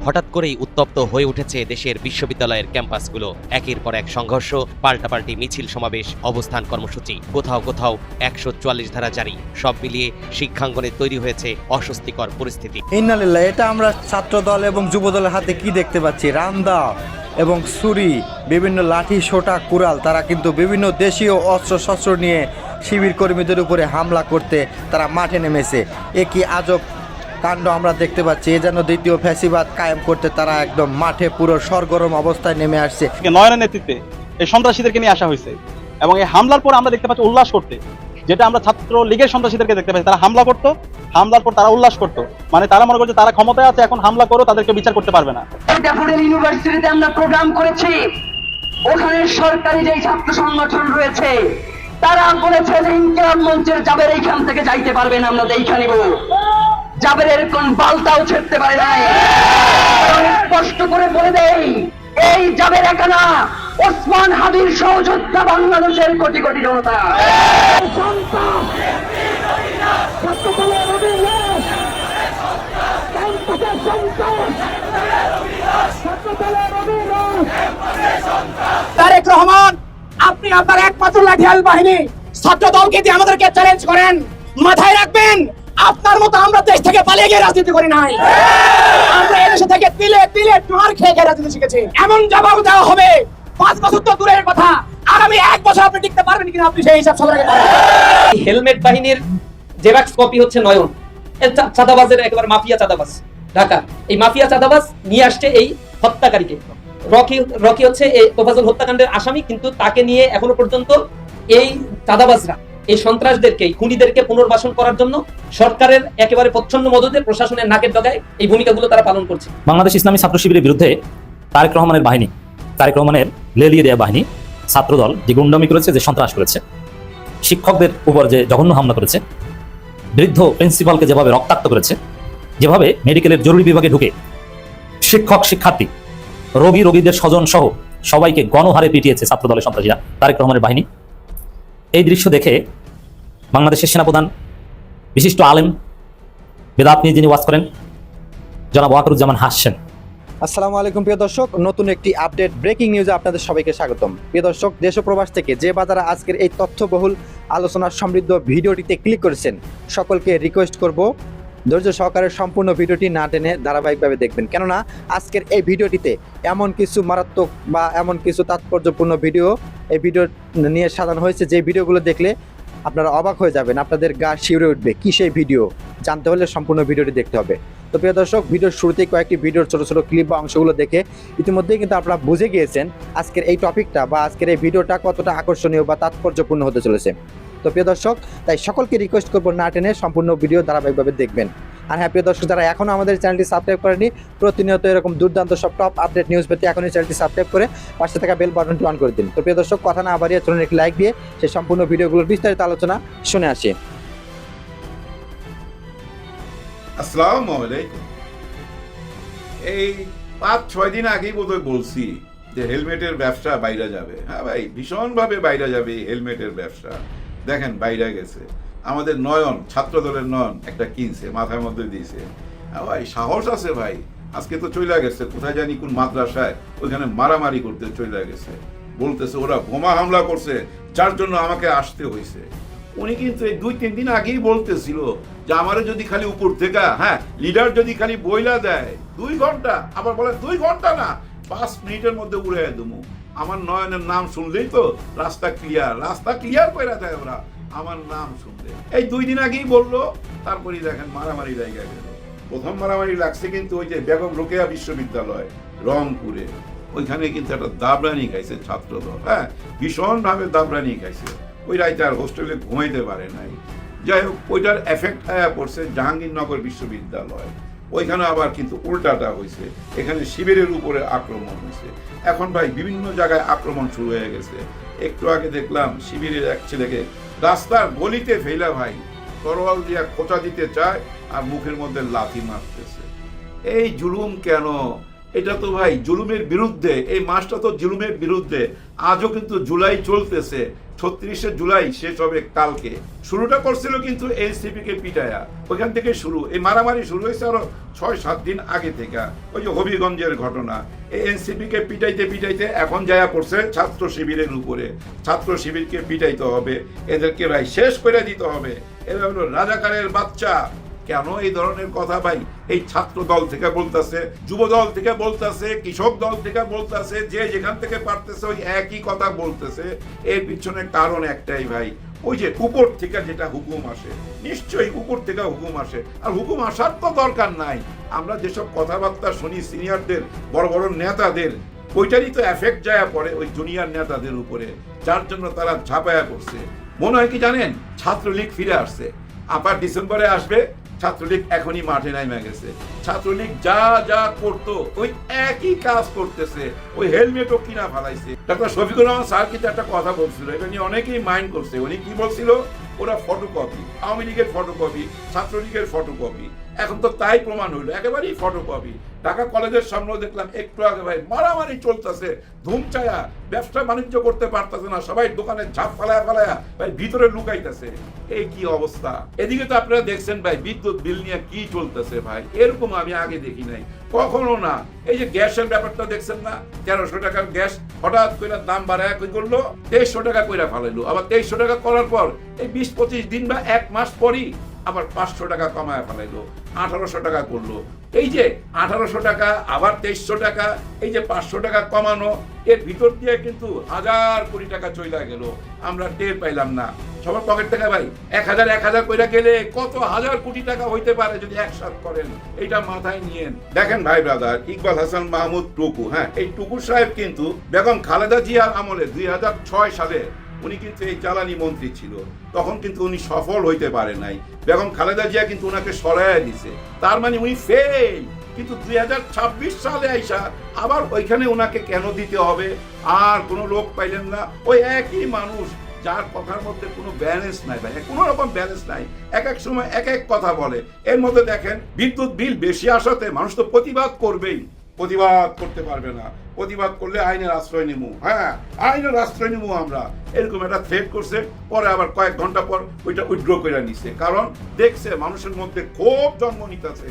হঠাৎ করেই উত্তপ্ত হয়ে উঠেছে দেশের বিশ্ববিদ্যালয়ের ক্যাম্পাসগুলো। একের পর এক সংঘর্ষ, পাল্টাপাল্টি মিছিল সমাবেশ, অবস্থান কর্মসূচি, কোথাও কোথাও ১৪৪ ধারা জারি। সব মিলিয়ে শিক্ষাঙ্গনে তৈরি হয়েছে অস্বস্তিকর পরিস্থিতি। ইন্নালিল্লাহ, এটা আমরা ছাত্র দল এবং যুব দলের হাতে কি দেখতে পাচ্ছি? রামদা এবং ছুরি, বিভিন্ন লাঠি, সোটা, কুড়াল, তারা কিন্তু বিভিন্ন দেশীয় অস্ত্রশস্ত্র নিয়ে শিবির কর্মীদের উপরে হামলা করতে তারা মাঠে নেমেছে। এ কি আজব কাণ্ড আমরা দেখতে পাচ্ছি! এ যেন দ্বিতীয় ফ্যাসিবাদ কায়েম করতে তারা একদম মাঠে পুরো সরগরম অবস্থায় নেমে আসছে। নয়নের নেতৃত্বে এই সন্ত্রাসীদেরকে নিয়ে আসা হয়েছে এবং এই হামলার পর আমরা দেখতে পাচ্ছি উল্লাস করতে, যেটা আমরা ছাত্র লীগের সন্ত্রাসীদেরকে দেখতে পাচ্ছি। তারা হামলা করতো, হামলার পর তারা উল্লাস করতো, মানে তারা মনে করছে তারা ক্ষমতায় আছে, এখন হামলা করো, তাদেরকে বিচার করতে পারবে না। ড্যাফোডিল ইউনিভার্সিটিতে আমরা প্রোগ্রাম করেছি, ওখানে সরকারি যে ছাত্র সংগঠন রয়েছে তারা বলেছে যে ইনকিলাব মঞ্চের জাবের এইখান থেকে যাইতে পারবেন, আমরা দেখে নিব। জাবেরের কোন বালতাও ছেড়তে পারে নাই। স্পষ্ট করে বলে দেই, এই জাবের একা না, ওসমান হাদির সহযোদ্ধা বাংলাদেশের কোটি কোটি জনতা। তারেক রহমান, আপনি আপনার একমাত্র লাঠিয়াল বাহিনী ছাত্র দলকে দিয়ে আমাদেরকে চ্যালেঞ্জ করেন। মাথায় রাখবেন, আপনার মতো আমরা দেশ থেকে পালিয়ে গিয়ে রাজনীতি করি নাই। আমরা এদেশে থেকে তিলে তিলে মার খেয়ে খেয়ে রাজনীতি শিখেছি। এমন জবাব দেওয়া হবে, 5 বছর তো দূরের কথা, আগামী 1 বছর আপনি টিকতে পারবেন কিনা আপনি সেই হিসাব সবার আগে করেন। হেলমেট বাহিনীর জেরক্স কপি হচ্ছে নয়ন, চাঁদাবাজের একেবারে মাফিয়া চাঁদাবাজ ঢাকা। এই মাফিয়া চাঁদাবাজ নিয়ে আসছে এই হত্যাকারীকে। রকি হচ্ছে এই তোফাজুল হত্যাকাণ্ডের আসামি, কিন্তু তাকে নিয়ে এখনো পর্যন্ত এই চাঁদাবাজরা এই সন্ত্রাসদেরকে, খুনিদেরকে পুনর্বাসন করার জন্য সরকারের একেবারে প্রচ্ছন্ন মদতে প্রশাসনের নাকের ডগায় এই ভূমিকাগুলো তারা পালন করছে। বাংলাদেশ ইসলামী ছাত্র শিবিরের বিরুদ্ধে তারেক রহমানের বাহিনী, তারেক রহমানের লেলিয়ে দেয়া বাহিনী, ছাত্রদল যে গুন্ডামি করেছে, যে সন্ত্রাস করেছে, শিক্ষকদের উপর যে জঘন্য হামলা করেছে, বৃদ্ধ প্রিন্সিপালকে যেভাবে রক্তাক্ত করেছে, যেভাবে মেডিকেলের জরুরি বিভাগে ঢুকে শিক্ষক, শিক্ষার্থী, রোগীদের স্বজন সহ সবাইকে গণহারে পিটিয়েছে ছাত্রদলের সন্ত্রাসীরা, তারেক রহমানের বাহিনী। এই দৃশ্য দেখে বাংলাদেশের সেনাপ্রধান, বিশিষ্ট আলেম, বেদাত নিয়ে যিনি ওয়াজ করেন, জনাব ওয়াকারুজ্জামান হাসছেন। আসসালামু আলাইকুম প্রিয় দর্শক, নতুন একটি আপডেট ব্রেকিং নিউজে আপনাদের সবাইকে স্বাগতম। প্রিয় দর্শক, দেশ ও প্রবাস থেকে যে বাজারে আজকের এই তথ্যবহুল আলোচনার সমৃদ্ধ ভিডিওটিতে ক্লিক করেছেন, সকলকে রিকোয়েস্ট করব ধৈর্য সহকারে সম্পূর্ণ ভিডিওটি না টেনে ধারাবাহিকভাবে দেখবেন। কেননা আজকের এই ভিডিওটিতে এমন কিছু মারাত্মক বা এমন কিছু তাৎপর্যপূর্ণ ভিডিও এই ভিডিও নিয়ে সাজানো হয়েছে, যে ভিডিওগুলো দেখলে আপনারা অবাক হয়ে যাবেন, আপনাদের গা শিউরে উঠবে। কি সেই ভিডিও জানতে হলে সম্পূর্ণ ভিডিওটি দেখতে হবে। তো প্রিয় দর্শক, ভিডিওর শুরুতেই কয়েকটি ভিডিওর ছোটো ছোটো ক্লিপ বা অংশগুলো দেখে ইতিমধ্যেই কিন্তু আপনারা বুঝে গিয়েছেন আজকের এই টপিকটা বা আজকের এই ভিডিওটা কতটা আকর্ষণীয় বা তাৎপর্যপূর্ণ হতে চলেছে। তো প্রিয় দর্শক, তাই সকলকে রিকোয়েস্ট করবো না টেনে সম্পূর্ণ ভিডিও ধারাবাহিকভাবে দেখবেন। আর হ্যাঁ প্রিয় দর্শক, যারা এখনও আমাদের চ্যানেলটি সাবস্ক্রাইব করেনি, প্রতিনিয়ত এরকম দুর্দান্ত সব টপ আপডেট নিউজ পেতে এখনই চ্যানেলটি সাবস্ক্রাইব করে পাশে থাকা বেল বাটনটি অন করে দিন। তো প্রিয় দর্শক, কথা না বাড়িয়ে চলুন একটি লাইক দিয়ে সেই সম্পূর্ণ ভিডিওগুলোর বিস্তারিত আলোচনা শুনে আসি। আসসালামু আলাইকুম। এই 5-6 দিন আগেই বোধহয় বলছি যে হেলমেটের ব্যবসা বাইরে যাবে। হ্যাঁ ভাই, ভীষণভাবে বাইরে যাবে হেলমেটের ব্যবসা। দেখেন বাইরে গেছে, আমাদের নয়ন, ছাত্র দলের নয়ন একটা কিনছে, মাথার মধ্যে দিয়েছে। ভাই সাহস আছে ভাই, আজকে তো চলে গেছে কোথায় জানি কোন মাদ্রাসায়, ওইখানে মারামারি করতে চলে গেছে। বলতেছে ওরা বোমা হামলা করছে, যার জন্য আমাকে আসতে হয়েছে। উনি কিন্তু এই 2-3 দিন আগেই বলতেছিল যে আমারে যদি খালি উপর থেকে, হ্যাঁ লিডার যদি খালি বইলা দেয় 2 ঘন্টা, আবার বলে 2 ঘন্টা না 5 মিনিটের মধ্যে উড়ে দেবো। আমার নয়নের নাম শুনলেই তো রাস্তা ক্লিয়ার করে দেয় ওরা আমার নাম শুনলে। এই 2 দিন আগেই বললো, তারপরেই দেখেন মারামারি লেগে গেল। প্রথম মারামারি লাগছে কিন্তু ওই যে বেগম রোকেয়া বিশ্ববিদ্যালয় রংপুরে, ওইখানে কিন্তু একটা দাবরানি খাইছে ছাত্রদল। হ্যাঁ, ভীষণভাবে দাবরানি খাইছে। ওই রাইতে আর হোস্টেলে ঘুমাইতে পারে নাই। যাই হোক, ওইটার এফেক্ট পড়ছে জাহাঙ্গীরনগর বিশ্ববিদ্যালয়, ওইখানে আবার কিন্তু উল্টাটা হয়েছে, এখানে শিবিরের উপরে আক্রমণ হয়েছে। এখন ভাই বিভিন্ন জায়গায় আক্রমণ শুরু হয়ে গেছে। একটু আগে দেখলাম শিবিরের এক ছেলেকে রাস্তার গলিতে ফেলা ভাই তরোয়াল দিয়া খোঁচা দিতে চায় আর মুখের মধ্যে লাথি মারতেছে। এই জুলুম কেন? এটা তো ভাই জুলুমের বিরুদ্ধে, এই মাসটা তো জুলুমের বিরুদ্ধে। আজও কিন্তু জুলাই চলতেছে, 36শে জুলাই শেষ হবে কালকে। শুরুটা করছিল কিন্তু এনসিপি কে পিটায়া, ওইখান থেকে শুরু। এই মারামারি শুরু হয়েছে আরো 6-7 দিন আগে থেকে, ওই যে হবিগঞ্জের ঘটনা। এই এনসিপি কে পিটাইতে পিটাইতে এখন যায়া পড়ছে ছাত্র শিবিরের উপরে। ছাত্র শিবিরকে পিটাইতে হবে, এদেরকে ভাই শেষ করে দিতে হবে। এরা হলো রাজাকারের বাচ্চা। কেন এই ধরনের কথা ভাই এই ছাত্র দল থেকে বলতেছে, যুব দল থেকে বলতেছে, কৃষক দল থেকে বলতেছে, যে যেখান থেকে পারতেছে ওই একই কথা বলতেছে। এর পিছনে কারণ একটাই ভাই, ওই যে উপর থেকে যেটা হুকুম আসে, নিশ্চয়ই উপর থেকে হুকুম আসে। আর হুকুম আসার তো দরকার নাই, আমরা যেসব কথাবার্তা শুনি সিনিয়রদের, বড় বড় নেতাদের, ওইটারই তো এফেক্ট যায় পড়ে ওই জুনিয়র নেতাদের উপরে, যার জন্য তারা ঝাঁপায়া পড়ছে। মনে হয় কি জানেন, ছাত্রলীগ ফিরে আসছে, আবার ডিসেম্বরে আসবে। ছাত্রলীগ এখনই মাঠে নামে গেছে। ছাত্রলীগ যা যা করতো ওই একই কাজ করতেছে, ওই হেলমেটও কিনা ফেলাইছে। ডক্টর শফিকুর রহমান স্যার কিন্তু একটা কথা বলছিল, এটা নিয়ে অনেকেই মাইন্ড করছে। উনি কি বলছিল, ওরা ফটোকপি, আওয়ামী লীগের ফটোকপি, ছাত্রলীগের ফটোকপি। এখন তো তাই প্রমাণ হইলো, একেবারেই ফটোকপি। ঢাকা কলেজের সামনেও দেখলাম একটু আগে ভাই মারামারি চলতেছে, ধুমচায়া, ব্যবসা বাণিজ্য করতে পারতেছে না, সবাই দোকানে ঝাঁপ ফালায়া ফালায়া ভাই ভিতরে লুকাইতেছে। এই কি অবস্থা! এদিকে তো আপনারা দেখছেন ভাই বিদ্যুৎ বিল নিয়ে কি চলতেছে ভাই, এরকম আমি আগে দেখি নাই কখনো না। এই যে গ্যাসের ব্যাপারটা দেখছেন না, 1300 টাকার গ্যাস হঠাৎ করে দাম বাড়ায় কই করলো, 2300 টাকা কইরা ফেলাইলো। আবার 2300 টাকা করার পর এই 20-25 দিন বা 1 মাস পরই আবার 500 টাকা কমায় ফেলাইলো, 1800 টাকা করলো। এই যে 1800 টাকা আবার 2300 টাকা, এই যে 500 টাকা কমানো, এর ভিতর দিয়ে কিন্তু 1000 কোটি টাকা চলে গেল, আমরা টের পাইলাম না। সবার পকেট থেকে ভাই 1000 কইরা গেলে কত হাজার কোটি টাকা হইতে পারে যদি একসাথে করেন, এটা মাথায় নিয়েন। দেখেন ভাই ব্রাদার, ইকবাল হাসান মাহমুদ টুকু, হ্যাঁ এই টুকু সাহেব কিন্তু বেগম খালেদা জিয়ার আমলে 2006 সালে উনি কিন্তু এই জ্বালানি মন্ত্রী ছিল, তখন কিন্তু উনি সফল হইতে পারে নাই। বেগম খালেদা জিয়া কিন্তু ওনাকে সরাইয়া দিছে, তার মানে উনি ফেল। কিন্তু 2026 সালে আইসা আবার ওইখানে ওনাকে কেন দিতে হবে? আর কোনো লোক পাইলেন না, ওই একই মানুষ যার কথার মধ্যে কোনো ব্যালেন্স নাই ভাই, কোনো রকম ব্যালেন্স নাই, এক এক সময় এক এক কথা বলে। এর মধ্যে দেখেন বিদ্যুৎ বিল বেশি আসাতে মানুষ তো প্রতিবাদ করবেই, প্রতিবাদ করতে পারবে না, প্রতিবাদ করলে আইনের আশ্রয় নিবো, হ্যাঁ আইনের আশ্রয় নিবো আমরা, এরকম একটা থ্রেট করছে। পরে আবার কয়েক ঘন্টা পর ওইটা উইথড্র করে নিছে, কারণ দেখছে মানুষের মধ্যে ক্ষোভ জন্ম নিতেছে।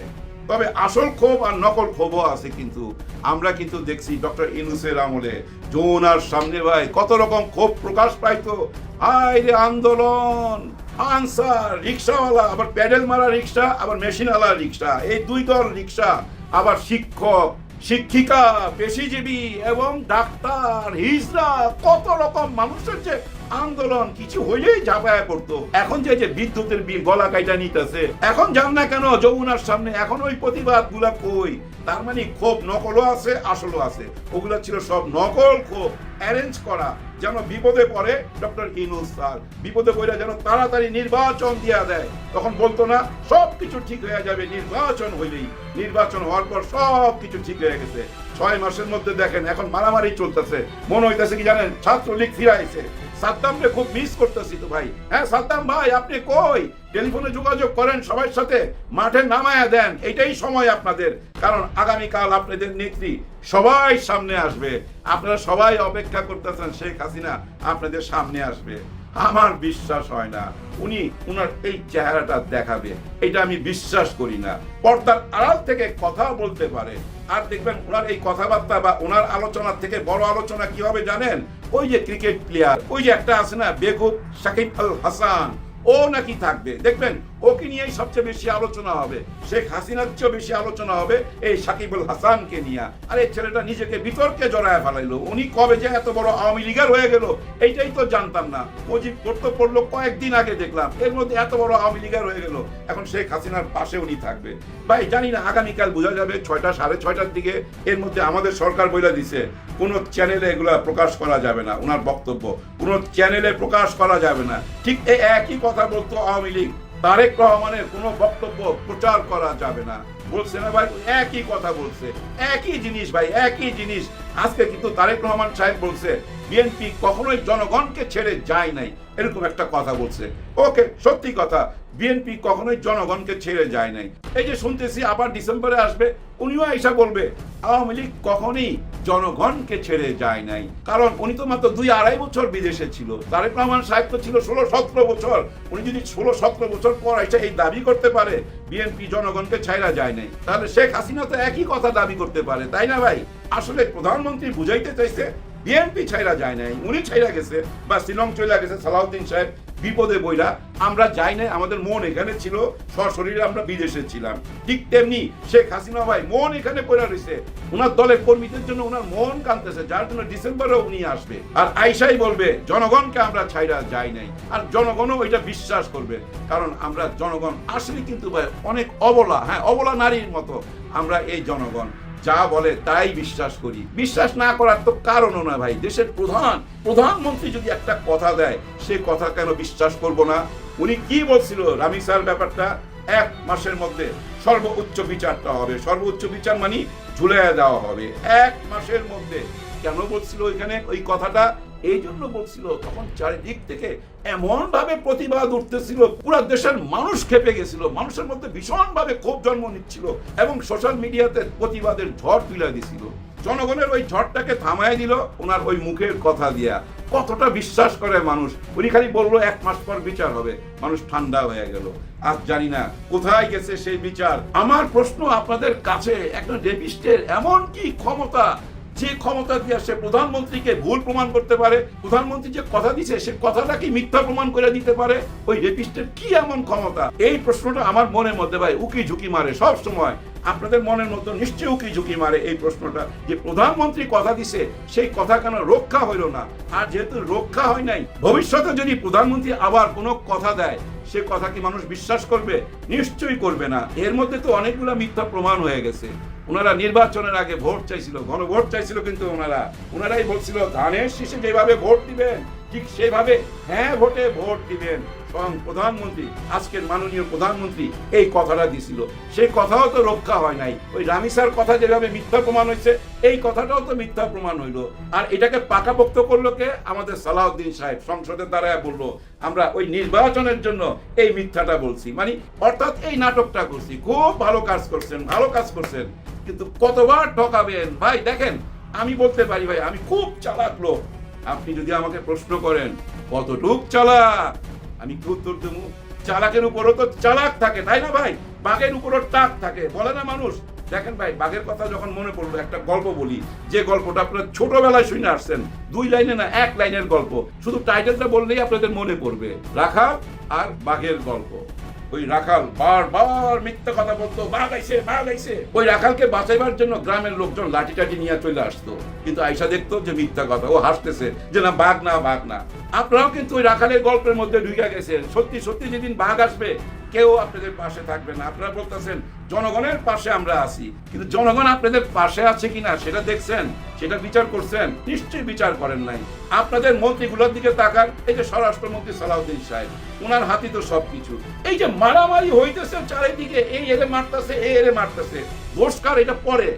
তবে আসল ক্ষোভ আর নকল ক্ষোভও আছে, কিন্তু আমরা কিন্তু দেখছি ডক্টর ইউনূসের আমলে যমুনার সামনে ভাই কত রকম ক্ষোভ প্রকাশ পাইতো। হায় রে আন্দোলন, আনসার, রিক্সাওয়ালা, আবার প্যাডেল মারা রিক্সা, আবার মেশিনওয়ালা রিক্সা, এই দুই দল রিক্সা, আবার শিক্ষক, শিক্ষিকা, পেশিজীবী এবং ডাক্তার, হিজড়া, কত রকম মানুষের যে আন্দোলন, কিছু হইলেই ঝাঁপায়া পড়তো। এখন যে বিদ্যুতের বিল গলা কাইটা নিতেছে, এখন যান না কেন যমুনার সামনে, এখন ওই প্রতিবাদ গুলা কই? তার মানে ক্ষোভ নকলও আছে, আসলও আছে। ওগুলা ছিল সব নকল ক্ষোভ, অ্যারেঞ্জ করা, যেন বিপদে পড়ে ডক্টর ইউনূস স্যার, বিপদে পড়ে যেন তাড়াতাড়ি নির্বাচন দিয়া দেয়। তখন বলতো না সব কিছু ঠিক হয়ে যাবে নির্বাচন হইলেই, নির্বাচন হওয়ার পর সব কিছু ঠিক হয়ে গেছে। 6 মাসের মধ্যে দেখেন এখন মারামারি চলতেছে। মনে হইতেছে কি জানেন, ছাত্রলীগ ফিরাইছে। সাদ্দামকে খুব মিস করতেছি তো ভাই। হ্যাঁ সাদ্দাম ভাই, আপনি কই? টেলিফোনে যোগাযোগ করেন, সবার সাথে মাঠে নামায়া দেন, এটাই সময় আপনাদের। কারণ আগামীকাল আপনাদের নেত্রী সবাই সামনে আসবে, আপনারা সবাই অপেক্ষা করতেছেন শেখ হাসিনা আপনাদের সামনে আসবে। আমার বিশ্বাস হয় না উনি উনার এই চেহারাটা দেখাবে, এটা আমি বিশ্বাস করি না। পর্দার আড়াল থেকে কথা বলতে পারে, আর দেখবেন ওনার এই কথাবার্তা বা ওনার আলোচনার থেকে বড় আলোচনা কি হবে জানেন? ওই যে ক্রিকেট প্লেয়ার, ওই যে একটা আছে না বেকুব সাকিব আল হাসান, ও নাকি থাকবে, দেখবেন ওকে নিয়েই সবচেয়ে বেশি আলোচনা হবে। শেখ হাসিনার চেয়েও বেশি আলোচনা হবে এই সাকিবুল হাসানকে নিয়ে। আর এই ছেলেটা নিজেকে বিতর্কে জড়ায় ফেলাইলো, উনি কবে যে এত বড় আওয়ামী লীগের হয়ে গেল এইটাই তো জানতাম না। মুজিব করতে পড়লো কয়েকদিন আগে দেখলাম, এর মধ্যে এত বড় আওয়ামী লীগের হয়ে গেল, এখন শেখ হাসিনার পাশে উনি থাকবে। ভাই জানি না, আগামীকাল বোঝা যাবে 6টা 6:30টার দিকে। এর মধ্যে আমাদের সরকার বলে দিছে কোনো চ্যানেলে এগুলা প্রকাশ করা যাবে না, ওনার বক্তব্য কোনো চ্যানেলে প্রকাশ করা যাবে না। ঠিক এই একই কথা বলতো আওয়ামী লীগ, তারেক রহমানের কোনো বক্তব্য প্রচার করা যাবে না বলছে না ভাই, একই কথা বলছে, একই জিনিস ভাই, একই জিনিস। আজকে কিন্তু তারেক রহমান সাহেব বলছে বিএনপি কখনোই জনগণকে ছেড়ে যায় নাই, এরকম একটা কথা বলছে। ওকে, সত্যি কথা, বিএনপি কখনোই জনগণকে ছেড়ে যায় নাই। এই যে শুনতেছি আবার ডিসেম্বরে আসবে, উনিও এসা বলবে আওয়ামী লীগ কখনই জনগণকে ছেড়ে যায় নাই, কারণ উনি তো মাত্র 2-2.5 বছর বিদেশে ছিল। তারেক রহমান সাহেব তো ছিল 16-17 বছর। উনি যদি 16-17 বছর পর এসে এই দাবি করতে পারে বিএনপি জনগণকে ছাইরা যায় নাই, তাহলে শেখ হাসিনা তো একই কথা দাবি করতে পারে, তাই না ভাই? আসলে প্রধানমন্ত্রী বুঝাইতে চাইছে বিএনপি ছাইরা যায় নাই, উনি ছাইরা গেছে বা শিলং চলে গেছে সালাউদ্দিন সাহেব বিপদে বইরা, আমরা যাই নাই, আমাদের মন এখানে ছিল, সশরীরে আমরা বিদেশে ছিলাম। ঠিক তেমনি শেখ হাসিনা ভাই মন এখানে পড়ে রয়েছে, ওনার দলের কর্মীদের জন্য ওনার মন কাঁদতেছে, যার জন্য ডিসেম্বরে উনি আসবে আর আইসাই বলবে জনগণকে আমরা ছাইরা যাই নাই। আর জনগণও ওইটা বিশ্বাস করবে, কারণ আমরা জনগণ আসলে কিন্তু ভাই অনেক অবলা, হ্যাঁ অবলা নারীর মতো আমরা এই জনগণ, যা বলে তাই বিশ্বাস করি। বিশ্বাস না করার তো কারণও না ভাই, দেশের প্রধানমন্ত্রী যদি একটা কথা দেয় সে কথা কেন বিশ্বাস করব না? উনি কি বলছিল রামিসার ব্যাপারটা, 1 মাসের মধ্যে সর্বোচ্চ বিচারটা হবে, সর্বোচ্চ বিচার মানে ঝুলিয়ে দেওয়া হবে 1 মাসের মধ্যে। কেন বলছিল ওইখানে ওই কথাটা? এই জন্য বলছিল তখন চারিদিক থেকে এমন ভাবে প্রতিবাদ উঠতেছিল, পুরো দেশের মানুষ খেপে গেছিল, মানুষের মধ্যে ভীষণ ভাবে ক্ষোভ জন্ম নিচ্ছিল এবং সোশ্যাল মিডিয়াতে প্রতিবাদের ঝড় তুলে দিছিল। জনগণের ওই ঝড়টাকে থামায় দিল ওনার ওই মুখের কথা দিয়া। কতটা বিশ্বাস করে মানুষ, উনি খালি বললো 1 মাস পর বিচার হবে, মানুষ ঠান্ডা হয়ে গেল। আজ জানি না কোথায় গেছে সেই বিচার। আমার প্রশ্ন আপনাদের কাছে, একটা রেপিস্টের এমন কি ক্ষমতা, যে ক্ষমতা দিয়ে সে প্রধানমন্ত্রীকে ভুল প্রমাণ করতে পারে? প্রধানমন্ত্রী যে কথা দিছে সে কথাটা কি মিথ্যা প্রমাণ করে দিতে পারে? ওই রেপিস্টের কি এমন ক্ষমতা? এই প্রশ্নটা আমার মনের মধ্যে ভাই উকি ঝুঁকি মারে সব সময়। আপনাদের মনের মতো নিশ্চয়ই উকি ঝুঁকি মারে এই প্রশ্নটা, যে প্রধানমন্ত্রী কথা দিছে সেই কথা কেন রক্ষা হইল না? আর যেহেতু রক্ষা হয় নাই, ভবিষ্যতে যদি প্রধানমন্ত্রী আবার কোনো কথা দেয় সে কথা কি মানুষ বিশ্বাস করবে? নিশ্চয়ই করবে না। এর মধ্যে তো অনেকগুলো মিথ্যা প্রমাণ হয়ে গেছে। ওনারা নির্বাচনের আগে ভোট চাইছিল, গণভোট চাইছিল, কিন্তু ওনারাই বলছিল ধানের শীষে যেভাবে ভোট দিবেন ঠিক সেইভাবে হ্যাঁ ভোটে ভোট দিবেন। স্বয়ং প্রধানমন্ত্রী, আজকের মাননীয় প্রধানমন্ত্রী এই কথাটা দিছিল, সেই কথাও তো রক্ষা হয় নাই। ওই রামিসার কথা যেভাবে মিথ্যা প্রমাণ হয়েছে এই কথাটাও তো মিথ্যা প্রমাণ হইলো। আর এটাকে পাকাপোক্ত করলো কে? আমাদের সালাউদ্দিন সাহেব সংসদের দ্বারা বললো আমরা ওই নির্বাচনের জন্য এই মিথ্যাটা বলছি, মানে অর্থাৎ এই নাটকটা করছি। খুব ভালো কাজ করছেন, ভালো কাজ করছেন, কিন্তু কতবার ঠকাবেন ভাই? দেখেন আমি বলতে পারি ভাই আমি খুব চালাক লোক। আপনি যদি আমাকে প্রশ্ন করেন কতটুক চালাক, আমি কি উত্তর দেবো? চালাকের উপরও তো চালাক থাকে, তাই না ভাই? বাঘের উপরও টাক থাকে, বলে না মানুষ? দেখেন ভাই, বাঘের কথা যখন মনে পড়লো একটা গল্প বলি, যে গল্পটা আপনারা ছোটবেলায় শুনে আসছেন, 2 লাইনে না 1 লাইনের গল্প, শুধু টাইটেলটা বললেই আপনাদের মনে পড়বে, রাখাল আর বাঘের গল্প। ওই রাখাল বারবার মিথ্যা কথা বলতো, বাঘ আইছে বাঘ আইছে। ওই রাখালকে বাঁচাইবার জন্য গ্রামের লোকজন লাঠি টাঠি নিয়ে চলে আসতো, কিন্তু আইসা দেখতো যে মিথ্যা কথা, ও হাসতেছে যে না বাঘ না বাঘ না। আপনারাও কিন্তু ওই রাখালের গল্পের মধ্যে ঢুকে গেছেন। সত্যি সত্যি যেদিন বাঘ আসবে কেউ আপনাদের পাশে থাকবে না। আপনারা বলতেছেন জনগণের পাশে আমরা আছি, কিন্তু জনগণ আপনাদের পাশে আছে কিনা সেটা দেখছেন? সেটা বিচার করছেন? নিশ্চয়ই বিচার করেন নাই। আপনাদের মন্ত্রীগুলোর দিকে তাকান, এই যে স্বরাষ্ট্রমন্ত্রী সালাউদ্দিন সাহেব, ওনার হাতে তো সবকিছু। এই যে মারামারি হইতেছে চারিদিকে, এই এরে মারতেছে এই এরে মারতেছে, দোষকার এটা পরে।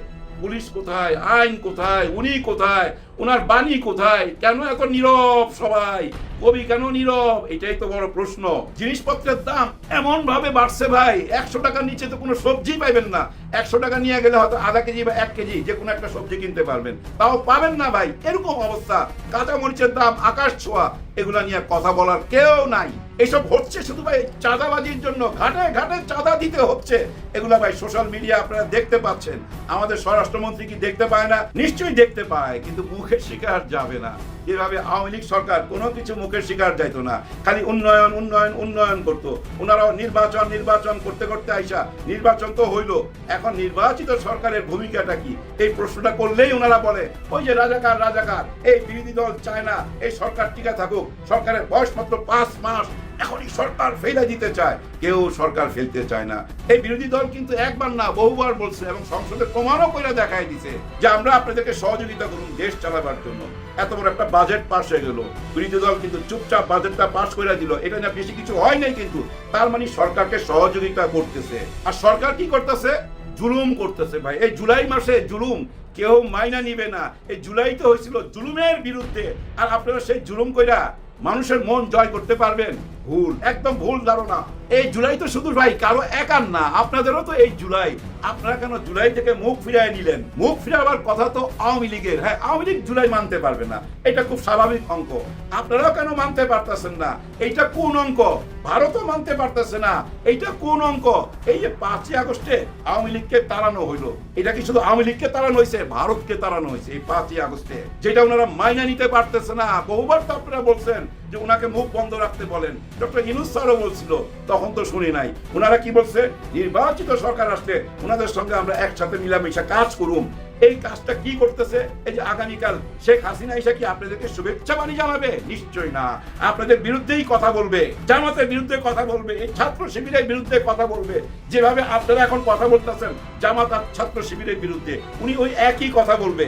পুলিশ কোথায়, আইন কোথায়, উনি কোথায়, ওনার বাণী কোথায়? কেন এত নীরব সবাই? কবি কেন নীরব? এটাই তো বড় প্রশ্ন। জিনিসপত্রের দাম এমন ভাবে বাড়ছে ভাই, 100 টাকার নিচে তো কোনো সবজি পাইবেন না। 100 টাকা নিয়ে গেলে হয়তো আধা কেজি বা 1 কেজি যে কোনো একটা সবজি কিনতে পারবেন, তাও পাবেন না ভাই। এরকম অবস্থা, কাঁচা মরিচের দাম আকাশ ছোঁয়া, এগুলা নিয়ে কথা বলার কেউ নাই। এসব হচ্ছে শুধু ভাই চাঁদাবাজির জন্য, ঘাটে ঘাটে চাঁদা দিতে হচ্ছে। এগুলা ভাই সোশ্যাল মিডিয়া আপনারা দেখতে পাচ্ছেন। আমাদের স্বরাষ্ট্রমন্ত্রী কি দেখতে পায় না? নিশ্চয়ই দেখতে পায়, কিন্তু মুখের শিকার যাবে না। এভাবে আওয়ামী লীগ সরকার কোনো কিছু মুখের শিকার যাইতো না, খালি উন্নয়ন উন্নয়ন উন্নয়ন করতো। ওনারাও নির্বাচন নির্বাচন করতে করতে আইসা, নির্বাচন তো হইলো, এখন নির্বাচিত সরকারের ভূমিকাটা কি এই প্রশ্নটা করলেই ওনারা বলে ওই যে রাজাকার রাজাকার, এই বিরোধী দল চায় না এই সরকার টিকে থাকুক, সরকারের বয়স মাত্র 5 মাস, এখনই সরকার ফেলে দিতে চায়। কেউ সরকার ফেলতে চায় না। এই বিরোধী দল কিন্তু একবার না বহুবার বলছে এবং সংসদে প্রমাণও করে দেখাই দিছে যে আমরা আপনাদেরকে সহযোগিতা করুন দেশ চালাবার জন্য। এত বড় একটা বাজেট পাস হয়ে গেল, বিরোধী দল কিন্তু চুপচাপ বাজেটটা পাস করে দিল। এটা না বেশি কিছু হয় নাই, কিন্তু তার মানে সরকারকে সহযোগিতা করতেছে। আর সরকার কি করতেছে? জুলুম করতেছে ভাই। এই জুলাই মাসে জুলুম কেউ মাইনা নিবে না। এই জুলাইতে হয়েছিল জুলুমের বিরুদ্ধে, আর আপনারা সেই জুলুম কইরা মানুষের মন জয় করতে পারবেন? ভুল, একদম ভুল ধারণা। এই জুলাই তো শুধু ভাই কারো একার না, আপনাদেরও তো এই জুলাই। আপনারা কেন জুলাই থেকে মুখ ফিরায় নিলেন? মুখ ফিরাবার কথা তো আওয়ামী লীগের। হ্যাঁ, আওয়ামী লীগ জুলাই মানতে পারবে না, এটা খুব স্বাভাবিক অঙ্ক। আপনারাও কেন মানতে পারতেছেন না? এইটা কোন অঙ্ক? ভারতও মানতে পারতেছে না, এইটা কোন অঙ্ক? এই যে 5ই আগস্টে আওয়ামী লীগকে তাড়ানো হইলো, এটা কি শুধু আওয়ামী লীগকে তাড়ানো হয়েছে? ভারতকে তাড়ানো হয়েছে এই 5ই আগস্টে, যেটা ওনারা মাইনা নিতে পারতেছে না। বহুবার তো আপনারা বলছেন যে ওনাকে মুখ বন্ধ রাখতে বলেন, ডক্টর ইউনূস স্যারও বলছিল, তখন তো শুনি নাই। ওনারা কি বলছে? নির্বাচিত সরকার আসলে ওনাদের সঙ্গে আমরা একসাথে মিলামিশা কাজ করুম। এই কাজটা কি করতেছে? এই যে আগামীকাল শেখ হাসিনা এসে কি আপনাদেরকে শুভেচ্ছা বাণী জানাবে? নিশ্চয়ই না, আপনাদের বিরুদ্ধেই কথা বলবে, জামাতের বিরুদ্ধে কথা বলবে, এই ছাত্র শিবিরের বিরুদ্ধে কথা বলবে। যেভাবে আপনারা এখন কথা বলতেছেন জামাত আর ছাত্র শিবিরের বিরুদ্ধে, উনি ওই একই কথা বলবে।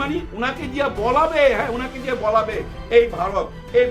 মানে উনাকে দিয়ে বলাবে, হ্যাঁ উনাকে দিয়ে বলাবে এই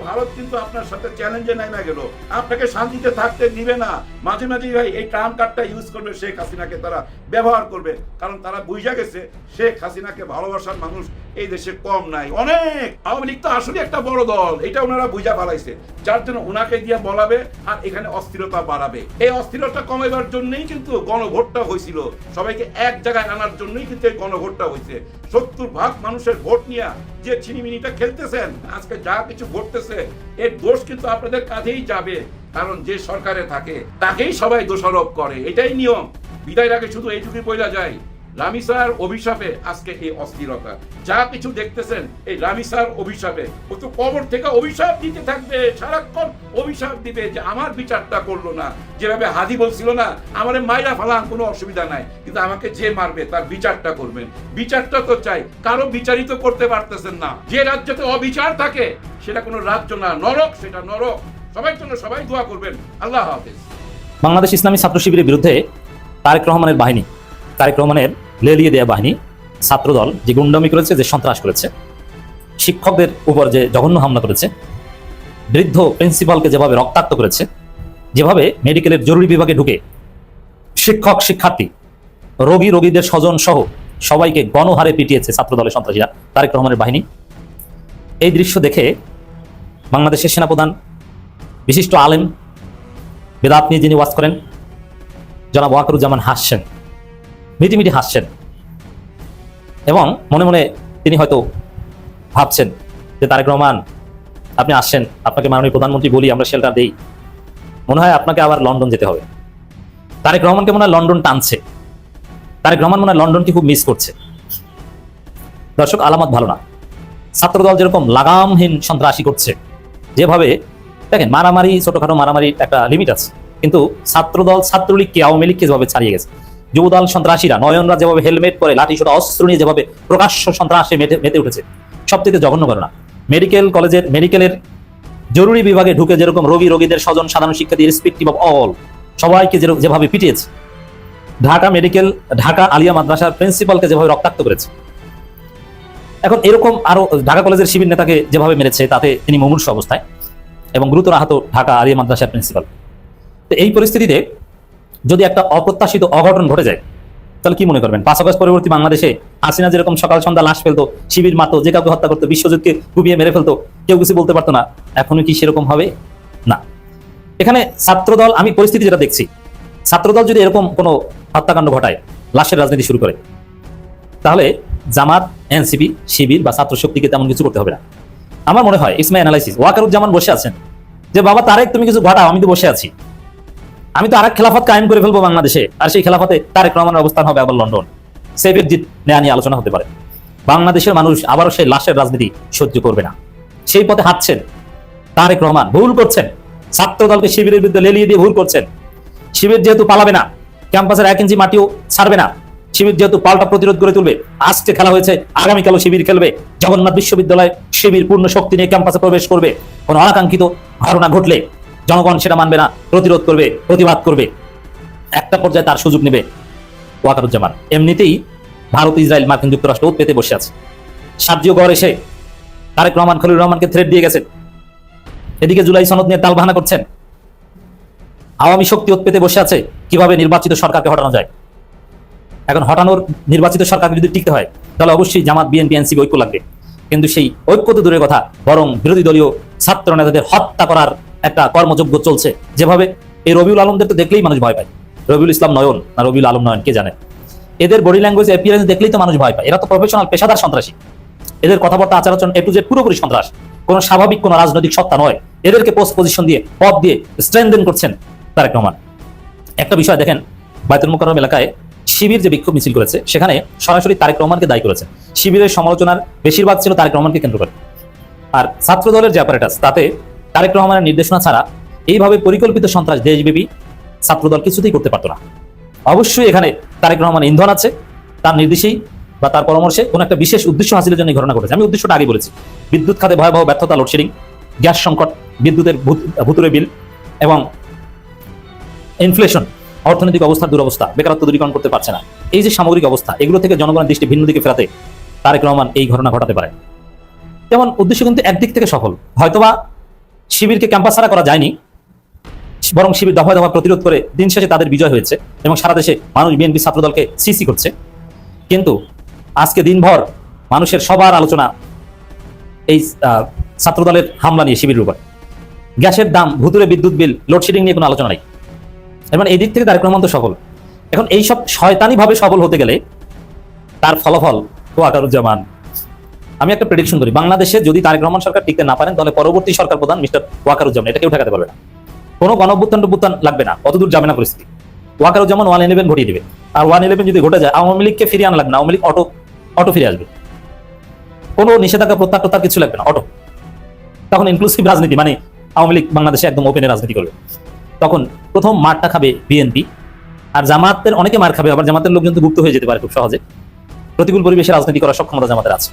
ভারত কিন্তু আপনার সাথে চ্যালেঞ্জে নেমে গেল, আপনাকে শান্তিতে থাকতে দিবে না। মাঝে মাঝে ভাই এই ট্রাম্প কার্ডটা ইউজ করবে, শেখ হাসিনাকে তারা ব্যবহার করবে, কারণ তারা বুঝা গেছে শেখ হাসিনাকে ভালোবাসার মানুষ এই দেশে কম নাই, অনেক। আওয়ামী লীগ তো আসলে একটা বড় দল, এটা ওনারা বুঝা ফেলাইছে, যার জন্য ওনাকে দিয়ে বলাবে আর এখানে অস্থিরতা বাড়াবে। এই অস্থিরতা কমাইবার জন্যই কিন্তু গণভোটটা হয়েছিল, সবাইকে এক জায়গায় আনার জন্যই কিন্তু এই গণভোটটা হয়েছে। 70% মানুষের ভোট নিয়ে যে ছিনিমিনিটা খেলতেছেন, আজকে যা কিছু ঘটতেছে, এর দোষ কিন্তু আপনাদের কাঁধেই যাবে, কারণ যে সরকারে থাকে তাকেই সবাই দোষারোপ করে, এটাই নিয়ম। বিদায়ের আগে শুধু এইটুকুই বলা যায়, রামিসার অভিশাপে আজকে এই অস্থিরতা, যা কিছু দেখতেছেন এই রামিসার অভিশাপে। ও তো কবর থেকে অভিশাপ দিতে থাকবে, সারাক্ষণ অভিশাপ দিবে যে আমার বিচারটা করলো না। যেভাবে হাদি বলছিল না, আমারে মাইরা ফালান কোনো অসুবিধা নাই, কিন্তু আমাকে যে মারবে তার বিচারটা করবেন। বিচারটা তো চাই, কারো বিচারিত করতে পারতেছেন না। যে রাজ্যতে অবিচার থাকে সেটা কোনো রাজ্য না, নরক, সেটা নরক। সবাই জন্য সবাই দোয়া করবেন। আল্লাহ হাফেজ। বাংলাদেশ ইসলামী ছাত্র শিবিরের বিরুদ্ধে তারেক রহমানের বাহিনী, তারেক রহমানের লেলিয়ে দেয়া বাহিনী, ছাত্রদল যে গুন্ডামি করেছে, যে সন্ত্রাস করেছে, শিক্ষকদের উপর যে জঘন্য হামলা করেছে, বৃদ্ধ প্রিন্সিপালকে যেভাবে রক্তাক্ত করেছে, যেভাবে মেডিকেলের জরুরি বিভাগে ঢুকে শিক্ষক শিক্ষার্থী রোগীদের স্বজন সহ সবাইকে গণহারে পিটিয়েছে ছাত্রদলের সন্ত্রাসীরা, তারেক রহমানের বাহিনী। এই দৃশ্য দেখে বাংলাদেশের সেনাপ্রধান, বিশিষ্ট আলেম, বেদাত নিয়ে যিনি ওয়াজ করেন, জনাব ওয়াকারুজ্জামান হাসছেন, মিটিমিটি হাসছেন, এবং মনে মনে তিনি হয়তো ভাবছেন যে তারেক রহমান আপনি আসছেন, আপনাকে মাননীয় প্রধানমন্ত্রী বলি, আমরা শেল্টার দেই, মনে হয় আপনাকে আবার লন্ডন যেতে হবে। তারেক রহমানকে মনে হয় লন্ডন টানছে, তারেক রহমান মনে হয় লন্ডনকে খুব মিস করছে। দর্শক, আলামত ভালো না। ছাত্রদল যেরকম লাগামহীন সন্ত্রাসী করছে, যেভাবে দেখেন মারামারি, ছোটখাটো মারামারি একটা লিমিট আছে, কিন্তু ছাত্রদল ছাত্রলীগকে, আওয়ামী লীগকে যেভাবে ছাড়িয়ে গেছে, যুবদল সন্ত্রাসীরা, নয়নরা যেভাবে হেলমেট পরে লাঠি সোটা অস্ত্র নিয়ে যেভাবে প্রকাশ্য সন্ত্রাসে মেতে উঠেছে, সবথেকে জঘন্য ঘটনা। মেডিকেলের জরুরি বিভাগে ঢুকে যেরকম রোগীদের স্বজন, সাধারণ শিক্ষার্থী, রেসপেক্টিভ অফ অল, সবাইকে যেভাবে পিটিয়েছে, ঢাকা আলিয়া মাদ্রাসার প্রিন্সিপালকে যেভাবে রক্তাক্ত করেছে, এখন এরকম আরো ঢাকা কলেজের শিবির নেতাকে যেভাবে মেরেছে, তাতে তিনি মুমূর্ষু অবস্থায় এবং গুরুতর আহত ঢাকা আলিয়া মাদ্রাসার প্রিন্সিপাল। তো এই পরিস্থিতিতে যদি একটা অপ্রত্যাশিত অঘটন ঘটে যায়, তাহলে কি মনে করবেন? 5 আগস্ট পরবর্তী বাংলাদেশে হাসিনা যেরকম সকাল সন্ধ্যা লাশ ফেলতো, শিবির মারতো, যে কাউকে হত্যা করতো, বিশ্বজিৎকে কুপিয়ে মেরে ফেলতো, কেউ কিছু বলতে পারতো না, এখনো কি সেরকম হবে? না। এখানে ছাত্রদল, আমি পরিস্থিতি যেটা দেখছি, ছাত্রদল যদি এরকম কোনো হত্যাকাণ্ড ঘটায়, লাশের রাজনীতি শুরু করে, তাহলে জামাত, এনসিপি, শিবির বা ছাত্র শক্তিকে তেমন কিছু করতে হবে না। আমার মনে হয় ইটস মাই অ্যানালাইসিস, ওয়াকারুজ্জামান বসে আছেন যে বাবা তারেক তুমি কিছু ঘটাও, আমি তো বসে আছি, আমি তো আরেক খেলাফত কায়েম করে ফেলবো বাংলাদেশে, আর সেই খেলাফতে তারেক রহমানের অবস্থান হবে আবার লন্ডন। সেভের জিত নেয়া নিয়ে আলোচনা হতে পারে। বাংলাদেশের মানুষ আবারও সেই লাশের রাজনীতি সহ্য করবে না। সেই পথে হাঁটছেন তারেক রহমান, ভুল করছেন। ছাত্রদলকে শিবিরের বিরুদ্ধে লেলিয়ে দিয়ে ভুল করছেন। শিবির যেহেতু পালাবে না, ক্যাম্পাসের 1 ইঞ্চি মাটিও ছাড়বে না, শিবির যেহেতু পাল্টা প্রতিরোধ গড়ে তুলবে, আজকে খেলা হয়েছে, আগামীকালও শিবির খেলবে। জগন্নাথ বিশ্ববিদ্যালয়ে শিবির পূর্ণ শক্তি নিয়ে ক্যাম্পাসে প্রবেশ করবে। কোনো অনাকাঙ্ক্ষিত ঘটনা ঘটলে জনগণ সেটা মানবে না, প্রতিরোধ করবে, প্রতিবাদ করবে। একটা পর্যায়ে তার সুযোগ নেবে ওয়াকারুজ্জামান। এমনিতেই ভারত, ইসরায়েল, মার্কিন যুক্তরাষ্ট্র পেতে বসে আছে। সার্জিও গড় এসে তারেক রহমান, খলিলুর রহমানকে থ্রেট দিয়ে গেছেন, এদিকে জুলাই সনদ নিয়ে তালবাহানা করছেন। আওয়ামী শক্তি পেতে বসে আছে কিভাবে নির্বাচিত সরকারকে হটানো যায়। এখন হটানোর নির্বাচিত সরকারকে যদি টিকতে হয়, তাহলে অবশ্যই জামাত, বিএনপি, এনসিপি ঐক্য লাগবে। কিন্তু সেই ঐক্য তো দূরের কথা, বরং বিরোধী দলীয় ছাত্র নেতাদের হত্যা করার একটা কর্মযজ্ঞ চলছে, যেভাবে এই রবিউল আলমদের তো দেখলেই মানুষ ভয় পায়। রবিউল ইসলাম নয়ন না রবিউল আলম নয়ন কে জানে, এদের বডি ল্যাঙ্গুয়েজ অ্যাপিয়ারেন্স দেখলেই তো মানুষ ভয় পায়। এরা তো প্রফেশনাল পেশাদার সন্ত্রাসী, এদের কথাবার্তা আচার আচরণ এ টু জেড পুরোপুরি সন্ত্রাস, কোনো স্বাভাবিক কোনো রাজনৈতিক সত্তা নয়। এদেরকে পোস্ট পজিশন দিয়ে পদ দিয়ে স্ট্রেনদেন করছেন তারেক রহমান। একটা বিষয় দেখেন, বায়তুল মুকাররম এলাকায় শিবির যে বিক্ষোভ মিছিল করেছে সেখানে সরাসরি তারেক রহমানকে দায়ী করেছে। শিবিরের সমালোচনার বেশিরভাগ ছিল তারেক রহমানকে কেন্দ্র করে। আর ছাত্র দলের যে অ্যাপারেটাস, তাতে তারেক রহমানের নির্দেশনা ছাড়া এইভাবে পরিকল্পিত সন্ত্রাস দেশব্যাপী ছাত্রদল কিছুতেই করতে পারতো না। অবশ্যই এখানে তারেক রহমান ইন্ধন আছে, তার নির্দেশেই বা তার পরামর্শে কোনো একটা বিশেষ উদ্দেশ্য হাসিলের জন্য এই ঘটনা ঘটেছে। আমি উদ্দেশ্যটা আগে বলেছি, বিদ্যুৎ খাতে ভয়াবহ ব্যর্থতা, লোডশেডিং, গ্যাস সংকট, বিদ্যুতের ভুতুরে বিল এবং ইনফ্লেশন, অর্থনৈতিক অবস্থার দুরবস্থা, বেকারত্ব দূরীকরণ করতে পারছে না। এই যে সামগ্রিক অবস্থা, এগুলো থেকে জনগণের দৃষ্টি ভিন্ন দিকে ফেরাতে তারেক রহমান এই ঘটনা ঘটাতে পারে। যেমন উদ্দেশ্য কিন্তু একদিক থেকে সফল, হয়তোবা শিবিরকে ক্যাম্পাস ছাড়া করা যায়নি, বরং শিবির দফায় দফা প্রতিরোধ করে দিন শেষে তাদের বিজয় হয়েছে এবং সারা দেশে মানুষ বিএনপি ছাত্রদলকে সিসি করছে। কিন্তু আজকে দিনভর মানুষের সবার আলোচনা এই ছাত্রদলের হামলা নিয়ে, শিবিরের উপর, গ্যাসের দাম, ভুতুরে বিদ্যুৎ বিল, লোডশেডিং নিয়ে কোনো আলোচনা নাই। মানে এই দিক থেকে তারেক রহমান তো সফল। এখন এইসব শয়তানি ভাবে সফল হতে গেলে তার ফলাফল ওয়াকারুজ্জামান। আমি একটা প্রেডিকশন করি, বাংলাদেশে যদি তারেক রহমান সরকার টিকতে না পারেন, তাহলে পরবর্তী সরকার প্রধান মিস্টার ওয়াকারুজ্জামান, এটা কেউ ঠেকাতে পারবে না। কোনো গণঅভ্যুত্থান লাগবে না, কতদূর যাবে না পরিস্থিতি। ওয়াকারুজ্জামান 111 ঘটিয়ে দিবে। আর 111 যদি ঘটে যায়, আওয়ামী লীগকে ফিরিয়ে আনা লাগবে না, আওয়ামী লীগ অটো ফিরে আসবে। কোনো নিষেধাজ্ঞা প্রত্যাখ্যান কিছু লাগবে না, অটো। তখন ইনক্লুসিভ রাজনীতি, মানে আওয়ামী লীগ বাংলাদেশে একদম ওপেনে রাজনীতি করবে। তখন প্রথম মারটা খাবে বিএনপি, আর জামাতের অনেকে মার খাবে, আবার জামাতের লোকজন তো গুপ্ত হয়ে যেতে পারে খুব সহজে। প্রতিকূল পরিবেশে রাজনীতি করার সক্ষমতা জামাতের আছে।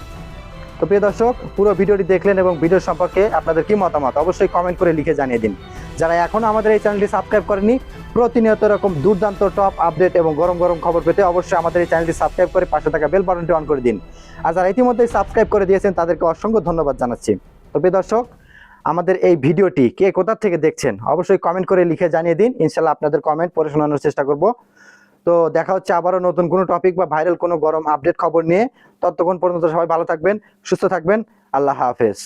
তো প্রিয় দর্শক, পুরো ভিডিওটি দেখলেন এবং ভিডিও সম্পর্কে আপনাদের কি মতামত অবশ্যই কমেন্ট করে লিখে জানিয়ে দিন। যারা এখনো আমাদের এই চ্যানেলটি সাবস্ক্রাইব করেনি, প্রতিনিয়ত এরকম দুর্দান্ত টপ আপডেট এবং গরম গরম খবর পেতে অবশ্যই আমাদের এই চ্যানেলটি সাবস্ক্রাইব করে পাশে থাকা বেল বাটনটি অন করে দিন। আর যারা ইতিমধ্যেই সাবস্ক্রাইব করে দিয়েছেন তাদেরকে অসংখ্য ধন্যবাদ জানাচ্ছি। তো প্রিয় দর্শক, আমাদের এই ভিডিওটি কে কোথা থেকে দেখছেন অবশ্যই কমেন্ট করে লিখে জানিয়ে দিন। ইনশাল্লাহ আপনাদের কমেন্ট পড়ে শোনানোর চেষ্টা করব। তো দেখা হচ্ছে আবারও নতুন কোনো টপিক বা ভাইরাল কোনো গরম আপডেট খবর নিয়ে। ততক্ষণ পর্যন্ত সবাই ভালো থাকবেন, সুস্থ থাকবেন। আল্লাহ হাফেজ।